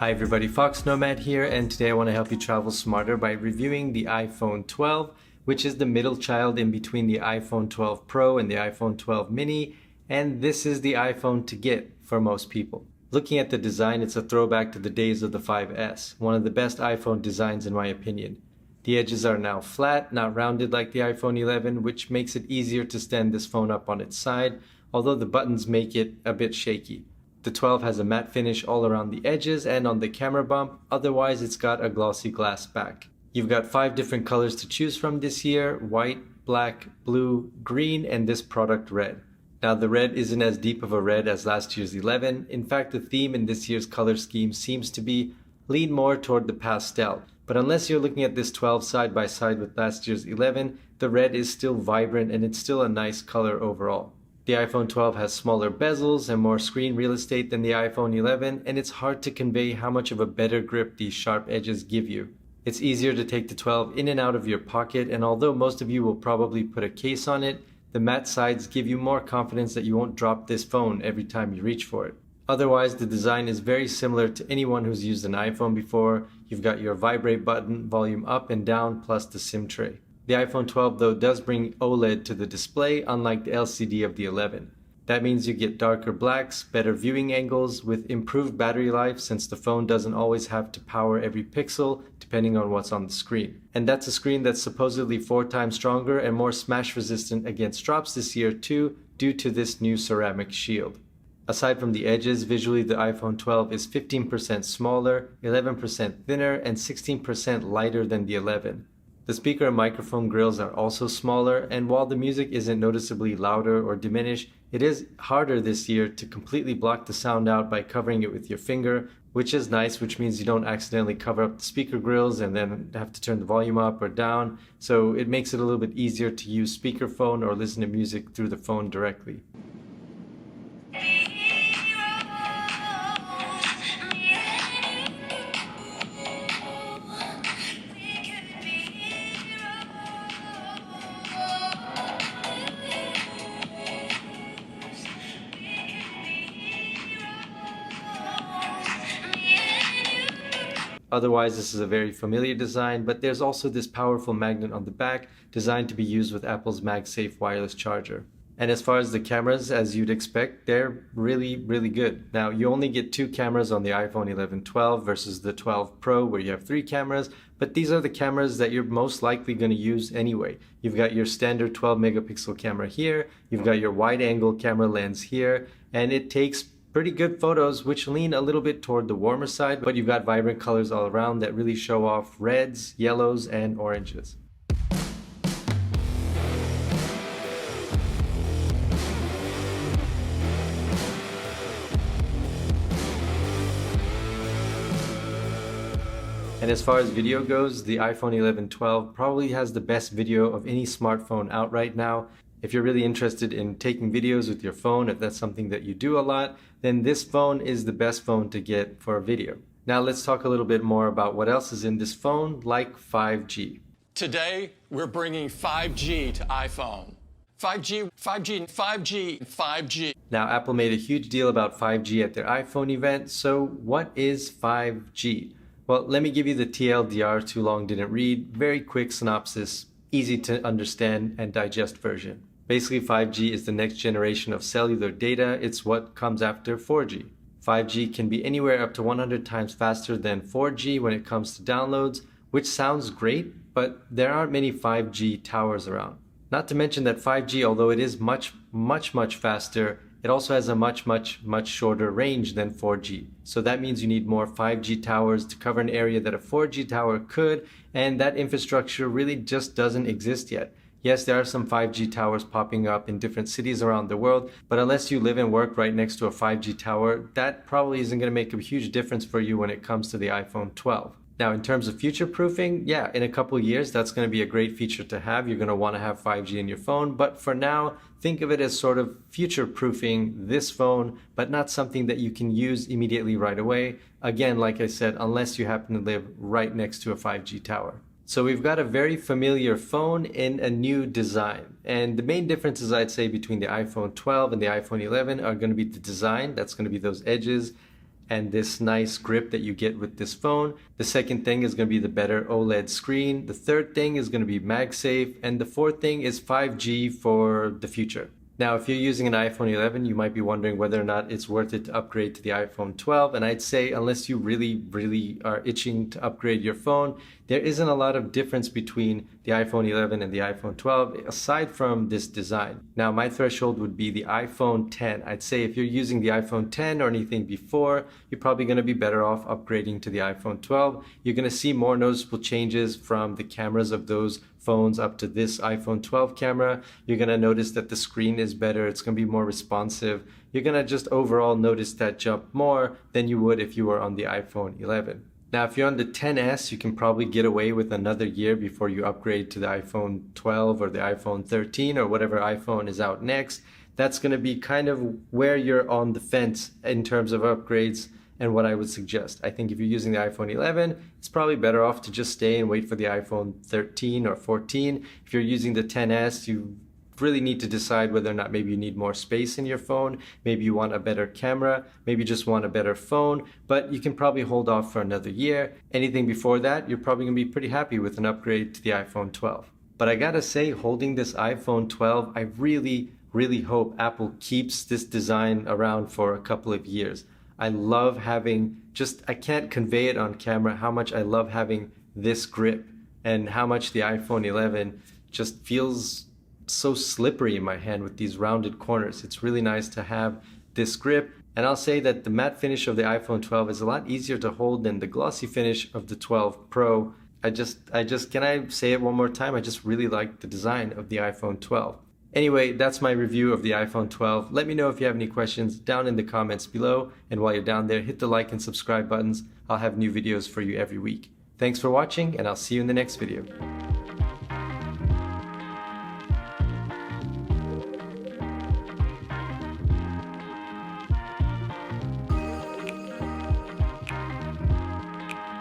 Hi everybody, foXnoMad here, and today I want to help you travel smarter by reviewing the iPhone 12, which is the middle child in between the iPhone 12 Pro and the iPhone 12 mini, and this is the iPhone to get for most people. Looking at the design, it's a throwback to the days of the 5S, one of the best iPhone designs in my opinion. The edges are now flat, not rounded like the iPhone 11, which makes it easier to stand this phone up on its side, although the buttons make it a bit shaky. The 12 has a matte finish all around the edges and on the camera bump, otherwise it's got a glossy glass back. You've got 5 different colors to choose from this year: white, black, blue, green, and this product red. Now the red isn't as deep of a red as last year's 11. In fact, the theme in this year's color scheme seems to be lean more toward the pastel. But unless you're looking at this 12 side by side with last year's 11, the red is still vibrant and it's still a nice color overall. The iPhone 12 has smaller bezels and more screen real estate than the iPhone 11, and it's hard to convey how much of a better grip these sharp edges give you. It's easier to take the 12 in and out of your pocket, and although most of you will probably put a case on it, the matte sides give you more confidence that you won't drop this phone every time you reach for it. Otherwise, the design is very similar to anyone who's used an iPhone before. You've got your vibrate button, volume up and down, plus the SIM tray. The iPhone 12 though does bring OLED to the display, unlike the LCD of the 11. That means you get darker blacks, better viewing angles, with improved battery life since the phone doesn't always have to power every pixel depending on what's on the screen. And that's a screen that's supposedly 4 times stronger and more smash resistant against drops this year too, due to this new ceramic shield. Aside from the edges, visually the iPhone 12 is 15% smaller, 11% thinner, and 16% lighter than the 11. The speaker and microphone grills are also smaller, and while the music isn't noticeably louder or diminished, it is harder this year to completely block the sound out by covering it with your finger, which is nice, which means you don't accidentally cover up the speaker grills and then have to turn the volume up or down, so it makes it a little bit easier to use speakerphone or listen to music through the phone directly. Otherwise, this is a very familiar design, but there's also this powerful magnet on the back designed to be used with Apple's MagSafe wireless charger. And as far as the cameras, as you'd expect, they're really good. Now, you only get 2 cameras on the iPhone 11 12 versus the 12 Pro where you have 3 cameras, but these are the cameras that you're most likely going to use anyway. You've got your standard 12 megapixel camera here, you've got your wide angle camera lens here, and it takes pretty good photos which lean a little bit toward the warmer side, but you've got vibrant colors all around that really show off reds, yellows, and oranges. And as far as video goes, the iPhone 11 12 probably has the best video of any smartphone out right now. If you're really interested in taking videos with your phone, if that's something that you do a lot, then this phone is the best phone to get for a video. Now let's talk a little bit more about what else is in this phone, like 5G. Today, we're bringing 5G to iPhone. 5G, 5G, 5G, 5G. Now, Apple made a huge deal about 5G at their iPhone event, so what is 5G? Well, let me give you the TLDR, too long didn't read, very quick synopsis, easy to understand and digest version. Basically, 5G is the next generation of cellular data. It's what comes after 4G. 5G can be anywhere up to 100 times faster than 4G when it comes to downloads, which sounds great, but there aren't many 5G towers around. Not to mention that 5G, although it is much faster, it also has a much shorter range than 4G. So that means you need more 5G towers to cover an area that a 4G tower could, and that infrastructure really just doesn't exist yet. Yes, there are some 5G towers popping up in different cities around the world, but unless you live and work right next to a 5G tower, that probably isn't going to make a huge difference for you when it comes to the iPhone 12. Now, in terms of future-proofing, yeah, in a couple years, that's going to be a great feature to have. You're going to want to have 5G in your phone, but for now, think of it as sort of future-proofing this phone, but not something that you can use immediately right away. Again, like I said, unless you happen to live right next to a 5G tower. So we've got a very familiar phone in a new design. And the main differences I'd say between the iPhone 12 and the iPhone 11 are going to be the design. That's going to be those edges. and this nice grip that you get with this phone. The second thing is going to be the better OLED screen. The third thing is going to be MagSafe. And the fourth thing is 5G for the future. Now, if you're using an iPhone 11, you might be wondering whether or not it's worth it to upgrade to the iPhone 12. And I'd say unless you really are itching to upgrade your phone, there isn't a lot of difference between the iPhone 11 and the iPhone 12, aside from this design. Now, my threshold would be the iPhone 10. I'd say if you're using the iPhone 10 or anything before, you're probably going to be better off upgrading to the iPhone 12. You're going to see more noticeable changes from the cameras of those phones up to this iPhone 12 camera. You're going to notice that the screen is better. It's going to be more responsive. You're going to just overall notice that jump more than you would if you were on the iPhone 11. Now, if you're on the XS, you can probably get away with another year before you upgrade to the iPhone 12 or the iPhone 13 or whatever iPhone is out next. That's going to be kind of where you're on the fence in terms of upgrades and what I would suggest. I think if you're using the iPhone 11, it's probably better off to just stay and wait for the iPhone 13 or 14. If you're using the XS, you really need to decide whether or not maybe you need more space in your phone, maybe you want a better camera, maybe you just want a better phone, but you can probably hold off for another year. Anything before that, you're probably going to be pretty happy with an upgrade to the iPhone 12. But I gotta say, holding this iPhone 12, I really hope Apple keeps this design around for a couple of years. I love having, I can't convey it on camera how much I love having this grip and how much the iPhone 11 just feels so slippery in my hand with these rounded corners. It's really nice to have this grip. And I'll say that the matte finish of the iPhone 12 is a lot easier to hold than the glossy finish of the 12 Pro. Can I say it one more time? I just really like the design of the iPhone 12. Anyway, that's my review of the iPhone 12. Let me know if you have any questions down in the comments below. And while you're down there, hit the like and subscribe buttons. I'll have new videos for you every week. Thanks for watching, and I'll see you in the next video.